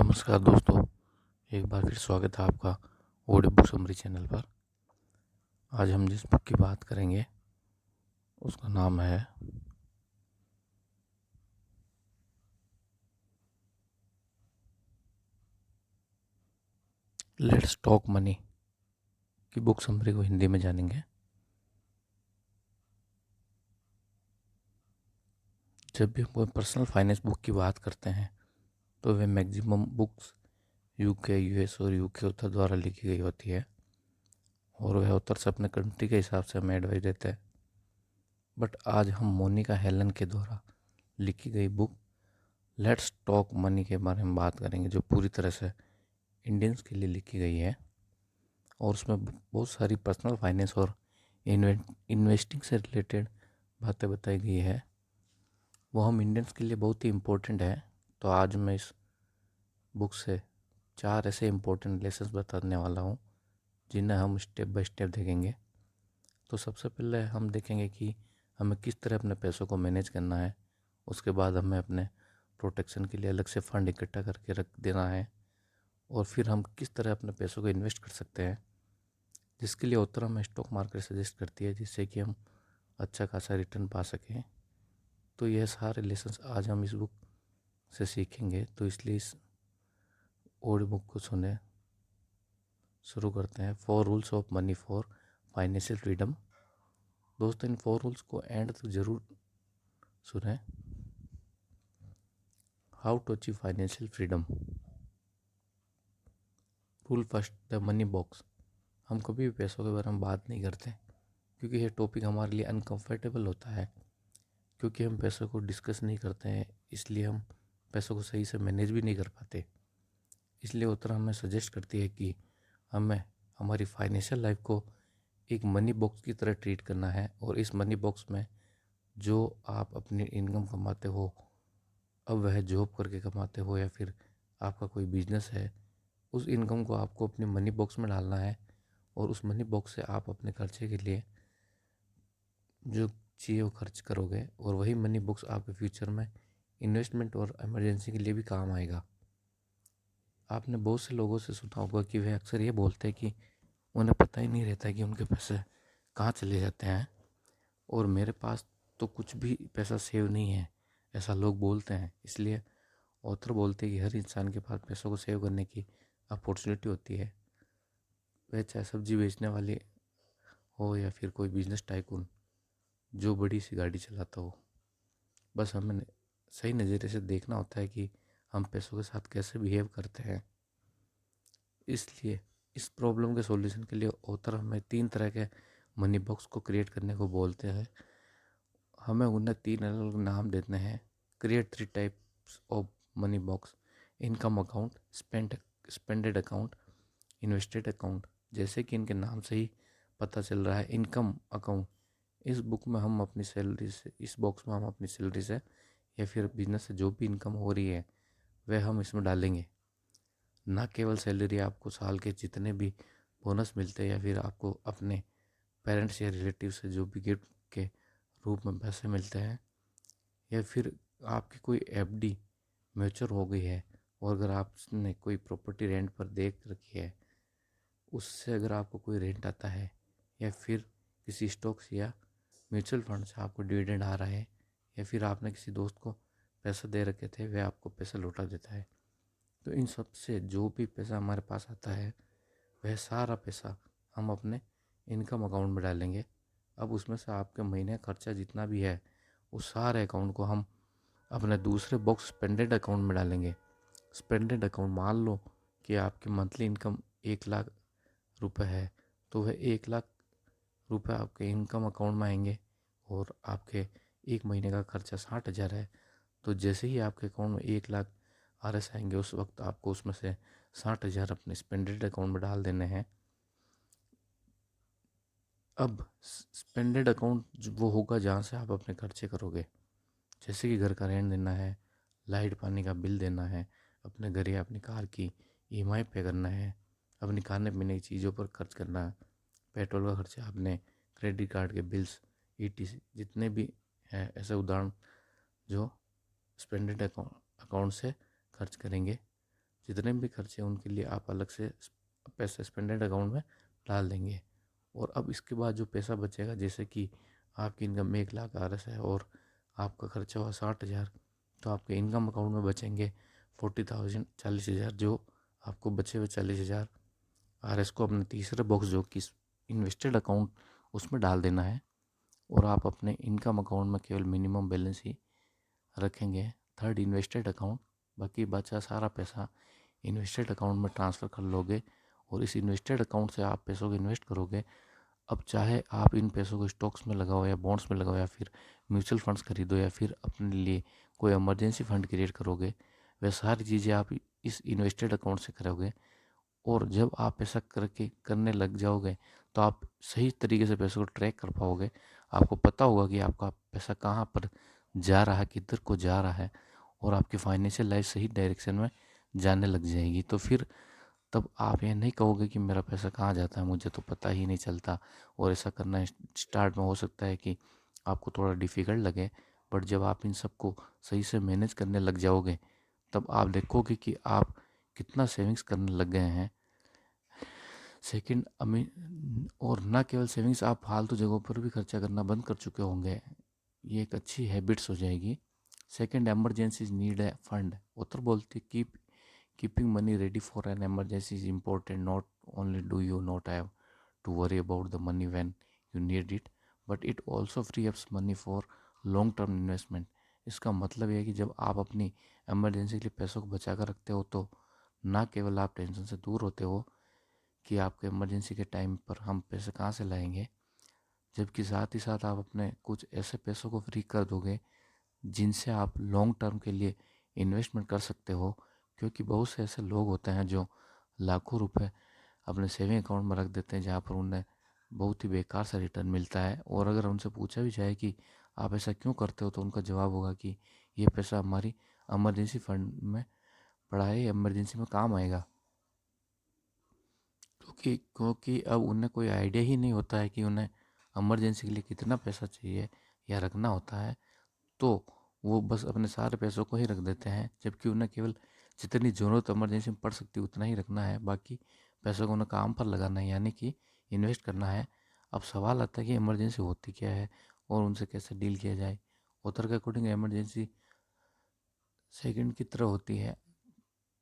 नमस्कार दोस्तों, एक बार फिर स्वागत है आपका ऑडियो बुक समरी चैनल पर। आज हम जिस बुक की बात करेंगे उसका नाम है लेट्स टॉक मनी की बुक समरी को हिंदी में जानेंगे। जब भी हम कोई पर्सनल फाइनेंस बुक की बात करते हैं तो वे मैक्सिमम बुक्स यूके, यूएस और यूके ऑथर द्वारा लिखी गई होती है और वह ऑथर से अपने कंट्री के हिसाब से हमें एडवाइस देते हैं। बट आज हम मोनिका हेलन के द्वारा लिखी गई बुक लेट्स टॉक मनी के बारे में बात करेंगे, जो पूरी तरह से इंडियंस के लिए लिखी गई है और उसमें बहुत सारी पर्सनल फाइनेंस और इन्वेस्टिंग से रिलेटेड बातें बताई गई है। वो हम इंडियंस के लिए बहुत ही इम्पोर्टेंट है। तो आज मैं इस बुक से 4 ऐसे इम्पोर्टेंट लेसन्स बताने वाला हूँ जिन्हें हम स्टेप बाय स्टेप देखेंगे। तो सबसे पहले हम देखेंगे कि हमें किस तरह अपने पैसों को मैनेज करना है। उसके बाद हमें अपने प्रोटेक्शन के लिए अलग से फंड इकट्ठा करके रख देना है और फिर हम किस तरह अपने पैसों को इन्वेस्ट कर सकते हैं, जिसके लिए ऑथर हमें स्टॉक मार्केट सजेस्ट करती है, जिससे कि हम अच्छा खासा रिटर्न पा सकें। तो यह सारे लेसन्स आज हम इस बुक से सीखेंगे। तो इसलिए इस ऑडियो बुक को सुने शुरू करते हैं। 4 rules of money for financial freedom. दोस्तों, इन 4 रूल्स को एंड तक जरूर सुने। How to achieve financial freedom. Rule first, the money box. हम कभी भी पैसों के बारे में बात नहीं करते क्योंकि यह टॉपिक हमारे लिए अनकंफर्टेबल होता है। क्योंकि हम पैसों को डिस्कस नहीं करते हैं, इसलिए हम पैसों को सही से मैनेज भी नहीं कर पाते। इसलिए ऑथर हमें सजेस्ट करती है कि हमें हमारी फाइनेंशियल लाइफ को एक मनी बॉक्स की तरह ट्रीट करना है और इस मनी बॉक्स में जो आप अपनी इनकम कमाते हो, अब वह जॉब करके कमाते हो या फिर आपका कोई बिजनेस है, उस इनकम को आपको अपने मनी बॉक्स में डालना है और उस मनी बॉक्स से आप अपने खर्चे के लिए जो चाहिए वो खर्च करोगे और वही मनी बॉक्स आपके फ्यूचर में इन्वेस्टमेंट और इमरजेंसी के लिए भी काम आएगा। आपने बहुत से लोगों से सुना होगा कि वे अक्सर ये बोलते हैं कि उन्हें पता ही नहीं रहता कि उनके पैसे कहाँ चले जाते हैं और मेरे पास तो कुछ भी पैसा सेव नहीं है, ऐसा लोग बोलते हैं। इसलिए ऑथर बोलते हैं कि हर इंसान के पास पैसों को सेव करने की अपॉर्चुनिटी होती है। वह चाहे सब्जी बेचने वाले हो या फिर कोई बिजनेस टाइकून जो बड़ी सी गाड़ी चलाता हो, बस हमें सही नज़रिए से देखना होता है कि हम पैसों के साथ कैसे बिहेव करते हैं। इसलिए इस प्रॉब्लम के सॉल्यूशन के लिए ऑथर हमें 3 तरह के मनी बॉक्स को क्रिएट करने को बोलते हैं। हमें उन्हें 3 अलग अलग नाम देते हैं। Create 3 types of money box. Income account, spended account, invested account. जैसे कि इनके नाम से ही पता चल रहा है, इनकम अकाउंट, इस बुक में हम अपनी सैलरी से, इस बॉक्स में हम अपनी सैलरी से या फिर बिजनेस से जो भी इनकम हो रही है वह हम इसमें डालेंगे। ना केवल सैलरी, आपको साल के जितने भी बोनस मिलते हैं या फिर आपको अपने पेरेंट्स या रिलेटिव से जो भी गिफ्ट के रूप में पैसे मिलते हैं या फिर आपकी कोई एफडी मैच्योर हो गई है और अगर आपने कोई प्रॉपर्टी रेंट पर देख रखी है, उससे अगर आपको कोई रेंट आता है या फिर किसी स्टॉक्स या म्यूचुअल फंड से आपको डिविडेंड आ रहा है या फिर आपने किसी दोस्त को पैसा दे रखे थे, वह आपको पैसा लौटा देता है, तो इन सब से जो भी पैसा हमारे पास आता है वह सारा पैसा हम अपने इनकम अकाउंट में डालेंगे। अब उसमें से आपके महीने खर्चा जितना भी है उस सारे अकाउंट को हम अपने दूसरे बॉक्स स्पेंडेड अकाउंट में डालेंगे। स्पेंडेड अकाउंट, मान लो कि आपकी मंथली इनकम 1 लाख रुपए है, तो वह 1 लाख रुपए आपके इनकम अकाउंट में आएंगे और आपके एक महीने का खर्चा 60,000 है, तो जैसे ही आपके अकाउंट में 1 लाख RS आएंगे उस वक्त आपको उसमें से 60,000 अपने स्पेंडेड अकाउंट में डाल देने हैं। अब स्पेंडेड अकाउंट वो होगा जहाँ से आप अपने खर्चे करोगे, जैसे कि घर का रेंट देना है, लाइट पानी का बिल देना है, अपने घर या अपनी कार की EMI पे करना है, अपनी खाने पीने की चीज़ों पर खर्च करना है, पेट्रोल का खर्चा, अपने क्रेडिट कार्ड के बिल्स, ETC जितने भी हैं ऐसे उदाहरण जो स्पेंडेड अकाउंट से खर्च करेंगे, जितने भी खर्चे हैं उनके लिए आप अलग से पैसा स्पेंडेड अकाउंट में डाल देंगे। और अब इसके बाद जो पैसा बचेगा, जैसे कि आपकी इनकम 1 लाख RS है और आपका खर्चा हुआ 60,000, तो आपके इनकम अकाउंट में बचेंगे 40,000, 40,000। जो आपको बचे हुए 40,000 RS को अपने तीसरे बॉक्स जो कि इन्वेस्टेड अकाउंट, उसमें डाल देना है। और आप अपने इनकम अकाउंट में केवल मिनिमम बैलेंस ही रखेंगे, थर्ड इन्वेस्टेड अकाउंट। बाकी बचा सारा पैसा इन्वेस्टेड अकाउंट में ट्रांसफ़र कर लोगे और इस इन्वेस्टेड अकाउंट से आप पैसों को इन्वेस्ट करोगे। अब चाहे आप इन पैसों को स्टॉक्स में लगाओ या बॉन्ड्स में लगाओ या फिर म्यूचुअल फंड्स खरीदो या फिर अपने लिए कोई इमरजेंसी फंड क्रिएट करोगे, वह सारी चीज़ें आप इस इन्वेस्टेड अकाउंट से करोगे। और जब आप ऐसा करने लग जाओगे तो आप सही तरीके से पैसों को ट्रैक कर पाओगे। आपको पता होगा कि आपका पैसा कहाँ पर जा रहा है, किधर को जा रहा है, और आपकी फाइनेंशियल लाइफ सही डायरेक्शन में जाने लग जाएगी। तो फिर तब आप ये नहीं कहोगे कि मेरा पैसा कहाँ जाता है, मुझे तो पता ही नहीं चलता। और ऐसा करना स्टार्ट में हो सकता है कि आपको थोड़ा डिफ़िकल्ट लगे, बट जब आप इन सबको सही से मैनेज करने लग जाओगे तब आप देखोगे कि आप कितना सेविंग्स करने लग गए हैं। सेकंड, और ना केवल सेविंग्स, आप फालतू जगहों पर भी खर्चा करना बंद कर चुके होंगे। ये एक अच्छी हैबिट्स हो जाएगी। Second, emergencies need a fund. उतर बोलती keeping money ready for an emergency is important. Not only do you not have to worry about the money when you need it, but it also free up money for long term investment. इसका मतलब ये है कि जब आप अपनी emergency के लिए पैसों को बचा कर रखते हो तो ना केवल आप टेंशन से दूर होते हो कि आपके इमरजेंसी के टाइम पर हम पैसे कहाँ से लाएंगे, जबकि साथ ही साथ आप अपने कुछ ऐसे पैसों को फ्री कर दोगे जिनसे आप लॉन्ग टर्म के लिए इन्वेस्टमेंट कर सकते हो। क्योंकि बहुत से ऐसे लोग होते हैं जो लाखों रुपए अपने सेविंग अकाउंट में रख देते हैं जहाँ पर उन्हें बहुत ही बेकार सा रिटर्न मिलता है। और अगर उनसे पूछा भी जाए कि आप ऐसा क्यों करते हो तो उनका जवाब होगा कि ये पैसा हमारी इमरजेंसी फंड में पड़ा है, इमरजेंसी में काम आएगा। क्योंकि अब उन्हें कोई आइडिया ही नहीं होता है कि उन्हें इमरजेंसी के लिए कितना पैसा चाहिए या रखना होता है। तो वो बस अपने सारे पैसों को ही रख देते हैं, जबकि उन्हें केवल जितनी ज़रूरत इमरजेंसी में पड़ सकती है उतना ही रखना है। बाकी पैसों को उन्हें काम पर लगाना है, यानी कि इन्वेस्ट करना है। अब सवाल आता है कि इमरजेंसी होती क्या है और उनसे कैसे डील किया जाए। ऑथर के अकॉर्डिंग इमरजेंसी सेकंड की तरह होती है।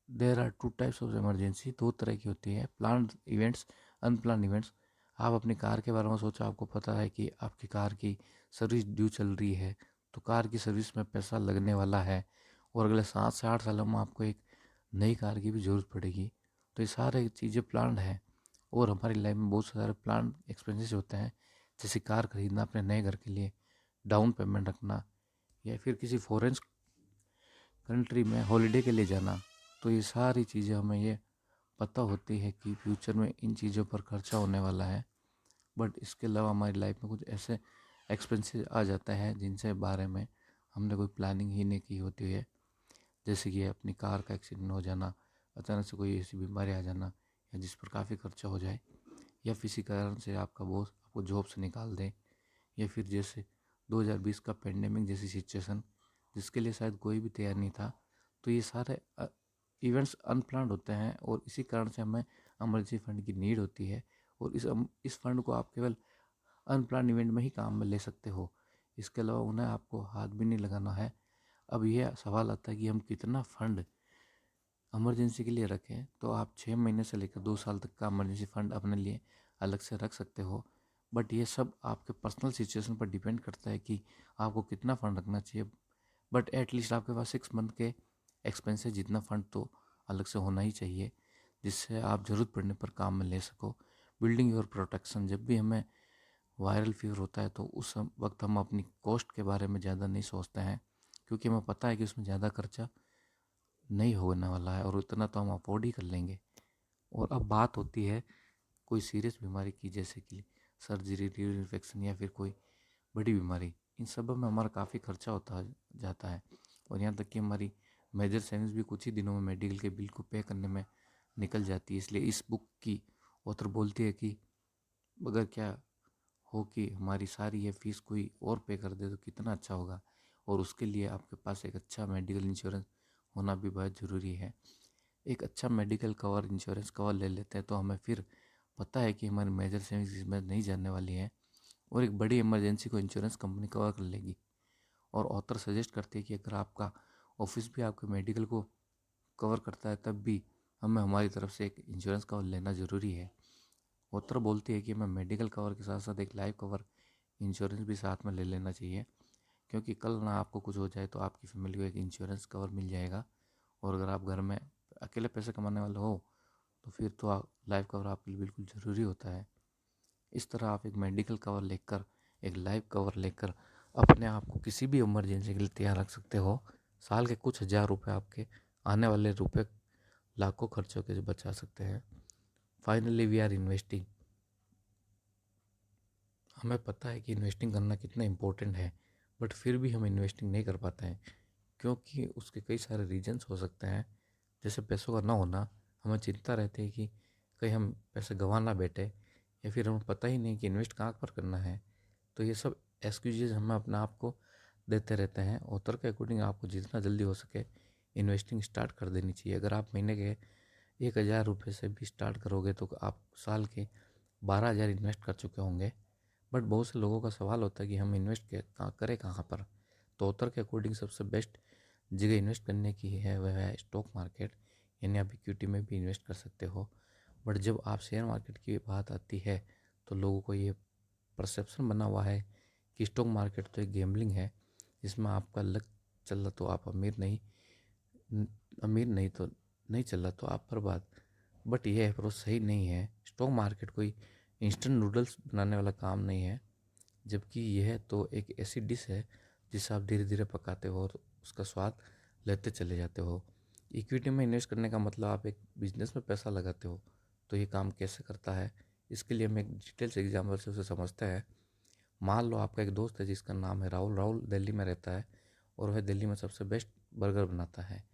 There are 2 types of emergency. 2 तरह की होती है, प्लान इवेंट्स, अनप्लान इवेंट्स। आप अपनी कार के बारे में सोचा, आपको पता है कि आपकी कार की सर्विस ड्यू चल रही है, तो कार की सर्विस में पैसा लगने वाला है और अगले 7 से 8 सालों में आपको एक नई कार की भी ज़रूरत पड़ेगी। तो ये सारे चीज़ें प्लान है। और हमारी लाइफ में बहुत सारे प्लान एक्सपेंसेस होते हैं, जैसे कार खरीदना अपने नए घर के लिए, डाउन पेमेंट रखना, या फिर किसी फॉरेन कंट्री में हॉलिडे के लिए जाना। तो ये सारी चीज़ें हमें ये पता होती है कि फ्यूचर में इन चीज़ों पर खर्चा होने वाला है। बट इसके अलावा हमारी लाइफ में कुछ ऐसे एक्सपेंसेस आ जाते हैं जिनसे बारे में हमने कोई प्लानिंग ही नहीं की होती है, जैसे कि अपनी कार का एक्सीडेंट हो जाना, अचानक से कोई ऐसी बीमारी आ जाना या जिस पर काफ़ी खर्चा हो जाए, या किसी कारण से आपका बॉस आपको जॉब से निकाल दे, या फिर जैसे 2020 का पेंडेमिक जैसी सिचुएशन जिसके लिए शायद कोई भी तैयार नहीं था। तो ये सारे इवेंट्स अनप्लान्ड होते हैं और इसी कारण से हमें इमरजेंसी फंड की नीड होती है। और इस फंड को आप केवल अनप्लान इवेंट में ही काम में ले सकते हो, इसके अलावा उन्हें आपको हाथ भी नहीं लगाना है। अब यह सवाल आता है कि हम कितना फंड इमरजेंसी के लिए रखें। तो आप 6 महीने से लेकर 2 साल तक का इमरजेंसी फंड अपने लिए अलग से रख सकते हो। बट ये सब आपके पर्सनल सिचुएशन पर डिपेंड करता है कि आपको कितना फंड रखना चाहिए। बट एटलीस्ट आपके पास 6 मंथ के एक्सपेंसेस जितना फंड तो अलग से होना ही चाहिए, जिससे आप ज़रूरत पड़ने पर काम में ले सको। Building your protection. जब भी हमें वायरल फीवर होता है तो उस वक्त हम अपनी कॉस्ट के बारे में ज़्यादा नहीं सोचते हैं, क्योंकि हमें पता है कि उसमें ज़्यादा खर्चा नहीं होने वाला है और उतना तो हम अफोर्ड ही कर लेंगे। और अब बात होती है कोई सीरियस बीमारी की, जैसे कि सर्जरी, रीढ़ इन्फेक्शन या फिर कोई बड़ी बीमारी। इन सब में हमारा काफ़ी खर्चा होता जाता है और यहाँ तक कि हमारी मेजर सेविंग्स भी कुछ ही दिनों में मेडिकल के बिल को पे करने में निकल जाती है। इसलिए इस बुक की ऑथर बोलती है कि अगर क्या हो कि हमारी सारी ये फीस कोई और पे कर दे तो कितना अच्छा होगा, और उसके लिए आपके पास एक अच्छा मेडिकल इंश्योरेंस होना भी बहुत ज़रूरी है। एक अच्छा मेडिकल कवर, इंश्योरेंस कवर ले लेते हैं तो हमें फिर पता है कि हमारी मेजर सेविंग्स इसमें नहीं जाने वाली है और एक बड़ी इमरजेंसी को इंश्योरेंस कंपनी कवर कर लेगी। और ऑथर सजेस्ट करते हैं कि अगर आपका ऑफिस भी आपके मेडिकल को कवर करता है तब भी हमें हमारी तरफ से एक इंश्योरेंस कवर लेना ज़रूरी है। ऑथर बोलती है कि हमें मेडिकल कवर के साथ साथ एक लाइफ कवर इंश्योरेंस भी साथ में ले लेना चाहिए, क्योंकि कल ना आपको कुछ हो जाए तो आपकी फैमिली को एक इंश्योरेंस कवर मिल जाएगा। और अगर आप घर में अकेले पैसे कमाने वाले हो तो फिर तो लाइफ कवर आपके लिए बिल्कुल ज़रूरी होता है। इस तरह आप एक मेडिकल कवर लेकर, एक लाइफ कवर लेकर अपने आप को किसी भी इमरजेंसी के लिए तैयार रख सकते हो। साल के कुछ हज़ार रुपये आपके आने वाले रुपये लाखों खर्चों के बचा सकते हैं। Finally we are investing. हमें पता है कि इन्वेस्टिंग करना कितना इम्पोर्टेंट है, बट फिर भी हम इन्वेस्टिंग नहीं कर पाते हैं क्योंकि उसके कई सारे रीजंस हो सकते हैं। जैसे पैसों का ना होना, हमें चिंता रहती है कि कहीं हम पैसे गंवा ना बैठे, या फिर हमें पता ही नहीं कि इन्वेस्ट कहाँ पर करना है। तो ये सब एक्सक्यूजेज हम अपने आप को देते रहते हैं। ऑथर के अकॉर्डिंग आपको जितना जल्दी हो सके इन्वेस्टिंग स्टार्ट कर देनी चाहिए। अगर आप महीने के 1,000 रुपये से भी स्टार्ट करोगे तो आप साल के 12,000 इन्वेस्ट कर चुके होंगे। बट बहुत से लोगों का सवाल होता है कि हम इन्वेस्ट करें कहाँ पर। तो ऑथर के अकॉर्डिंग सबसे बेस्ट जगह इन्वेस्ट करने की है वह है स्टॉक मार्केट, यानी आप इक्विटी में भी इन्वेस्ट कर सकते हो। बट जब आप शेयर मार्केट की बात आती है तो लोगों को ये परसेप्शन बना हुआ है कि स्टॉक मार्केट तो एक गैम्बलिंग है, जिसमें आपका लक चला तो आप अमीर नहीं तो नहीं चला तो आप बर्बाद। बट यह अप्रोच सही नहीं है। स्टॉक मार्केट कोई इंस्टेंट नूडल्स बनाने वाला काम नहीं है, जबकि यह तो एक ऐसी डिश है जिसे आप धीरे धीरे पकाते हो और उसका स्वाद लेते चले जाते हो। इक्विटी में इन्वेस्ट करने का मतलब आप एक बिजनेस में पैसा लगाते हो। तो ये काम कैसे करता है, इसके लिए हम एक डिटेल्स एग्जाम्पल से उसे समझते हैं। मान लो आपका एक दोस्त है जिसका नाम है राहुल। राहुल दिल्ली में रहता है और वह दिल्ली में सबसे बेस्ट बर्गर बनाता है।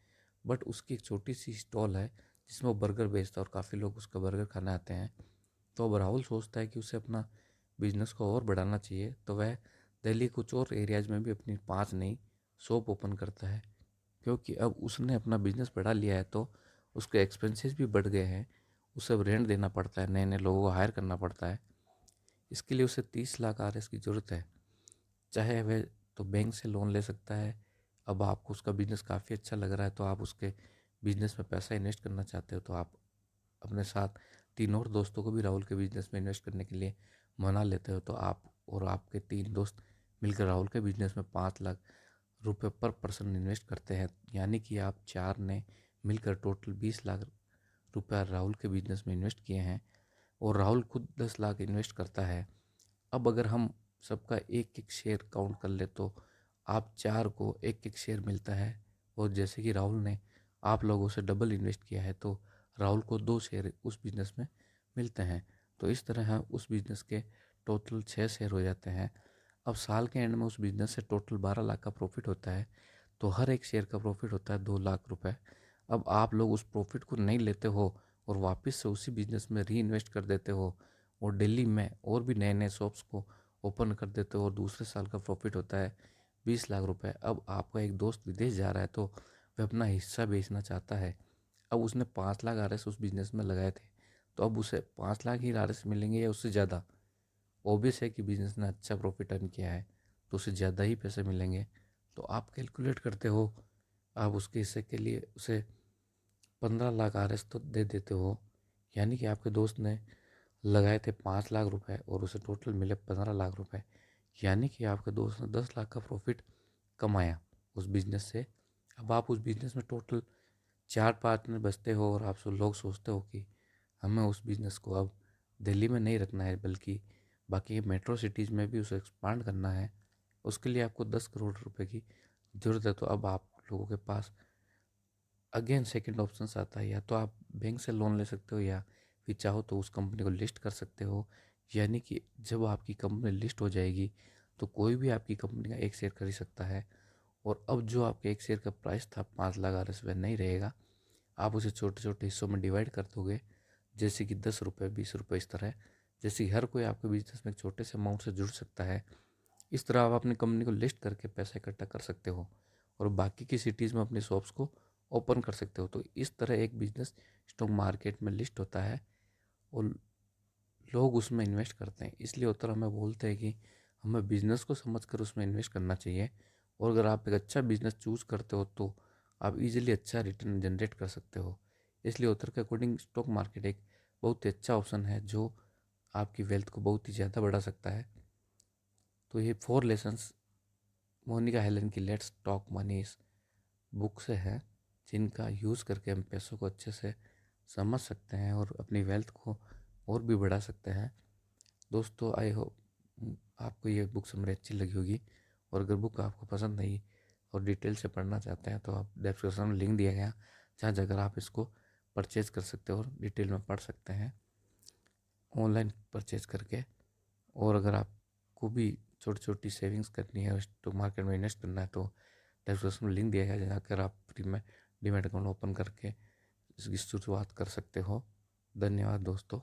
बट उसकी एक छोटी सी स्टॉल है जिसमें वो बर्गर बेचता है और काफ़ी लोग उसका बर्गर खाने आते हैं। तो अब राहुल सोचता है कि उसे अपना बिजनेस को और बढ़ाना चाहिए, तो वह दिल्ली कुछ और एरियाज़ में भी अपनी 5 नई शॉप ओपन करता है। क्योंकि अब उसने अपना बिजनेस बढ़ा लिया है तो उसके एक्सपेंसेस भी बढ़ गए हैं। उसे अब रेंट देना पड़ता है, नए नए लोगों को हायर करना पड़ता है। इसके लिए उसे 30 लाख आरएस की ज़रूरत है। चाहे वह तो बैंक से लोन ले सकता है। अब आपको उसका बिजनेस काफ़ी अच्छा लग रहा है तो आप उसके बिजनेस में पैसा इन्वेस्ट करना चाहते हो, तो आप अपने साथ 3 और दोस्तों को भी राहुल के बिजनेस में इन्वेस्ट करने के लिए मना लेते हो। तो आप और आपके 3 दोस्त मिलकर राहुल के बिजनेस में 5 लाख रुपए पर पर्सन इन्वेस्ट करते हैं, यानी कि आप 4 ने मिलकर टोटल 20 लाख रुपया राहुल के बिजनेस में इन्वेस्ट किए हैं और राहुल खुद 10 लाख इन्वेस्ट करता है। अब अगर हम सबका एक एक शेयर काउंट कर ले तो आप 4 को एक एक शेयर मिलता है। और जैसे कि राहुल ने आप लोगों से डबल इन्वेस्ट किया है तो राहुल को 2 शेयर उस बिज़नेस में मिलते हैं। तो इस तरह हम उस बिज़नेस के टोटल 6 शेयर हो जाते हैं। अब साल के एंड में उस बिज़नेस से टोटल 12 लाख का प्रॉफिट होता है। तो हर एक शेयर का प्रॉफिट होता है 2 लाख रुपए। अब आप लोग उस प्रॉफिट को नहीं लेते हो और वापस से उसी बिज़नेस में री इन्वेस्ट कर देते हो और दिल्ली में और भी नए नए शॉप्स को ओपन कर देते हो और दूसरे साल का प्रॉफिट होता है 20 लाख रुपए। अब आपका एक दोस्त विदेश जा रहा है तो वह अपना हिस्सा बेचना चाहता है। अब उसने 5 लाख आरएस उस बिज़नेस में लगाए थे, तो अब उसे 5 लाख ही आरएस मिलेंगे या उससे ज़्यादा। ऑब्वियस है कि बिजनेस ने अच्छा प्रॉफिट अर्न किया है तो उसे ज़्यादा ही पैसे मिलेंगे। तो आप कैलकुलेट करते हो, आप उसके हिस्से के लिए उसे 15 लाख आरएस तो दे देते हो। यानी कि आपके दोस्त ने लगाए थे 5 लाख रुपए और उसे टोटल मिले 15 लाख रुपए। यानी कि आपके दोस्त ने 10 लाख का प्रॉफिट कमाया उस बिज़नेस से। अब आप उस बिज़नेस में टोटल 4 पार्टनर बचते हो और आप सब लोग सोचते हो कि हमें उस बिज़नेस को अब दिल्ली में नहीं रखना है बल्कि बाकी मेट्रो सिटीज़ में भी उसे एक्सपांड करना है। उसके लिए आपको 10 करोड़ रुपए की ज़रूरत है। तो अब आप लोगों के पास अगेन सेकंड ऑप्शन आता है, या तो आप बैंक से लोन ले सकते हो या फिर चाहो तो उस कंपनी को लिस्ट कर सकते हो। यानी कि जब आपकी कंपनी लिस्ट हो जाएगी तो कोई भी आपकी कंपनी का एक शेयर खरीद सकता है। और अब जो आपके एक शेयर का प्राइस था 5 लाख आरएस वह नहीं रहेगा। आप उसे छोटे छोटे हिस्सों में डिवाइड कर दोगे, जैसे कि 10 रुपये 20 रुपये इस तरह। जैसे कि हर कोई आपके बिजनेस में एक छोटे से अमाउंट से जुड़ सकता है। इस तरह आप अपनी कंपनी को लिस्ट करके पैसा इकट्ठा कर सकते हो और बाकी की सिटीज़ में अपनी शॉप्स को ओपन कर सकते हो। तो इस तरह एक बिजनेस स्टॉक मार्केट में लिस्ट होता है और लोग उसमें इन्वेस्ट करते हैं। इसलिए उत्तर हमें बोलते हैं कि हमें बिजनेस को समझकर उसमें इन्वेस्ट करना चाहिए। और अगर आप एक अच्छा बिजनेस चूज करते हो तो आप इजीली अच्छा रिटर्न जनरेट कर सकते हो। इसलिए उत्तर के अकॉर्डिंग स्टॉक मार्केट एक बहुत ही अच्छा ऑप्शन है जो आपकी वेल्थ को बहुत ही ज़्यादा बढ़ा सकता है। तो ये 4 लेसन्स मोनिका हेलन की लेट्स टॉक मनी बुक से है, जिनका यूज़ करके हम पैसों को अच्छे से समझ सकते हैं और अपनी वेल्थ को और भी बढ़ा सकते हैं। दोस्तों, आई होप आपको ये बुक समरी अच्छी लगी होगी। और अगर बुक आपको पसंद नहीं और डिटेल से पढ़ना चाहते हैं तो आप डिस्क्रिप्शन में लिंक दिया गया जहाँ जाकर आप इसको परचेज़ कर सकते हो और डिटेल में पढ़ सकते हैं ऑनलाइन परचेज़ करके। और अगर आपको भी छोटी छोटी सेविंग्स करनी है और स्टॉक मार्केट में इन्वेस्ट करना है तो डिस्क्रिप्शन में लिंक दिया गया है, जाकर आप फ्री में डीमैट अकाउंट ओपन करके इसकी शुरुआत कर सकते हो। धन्यवाद दोस्तों।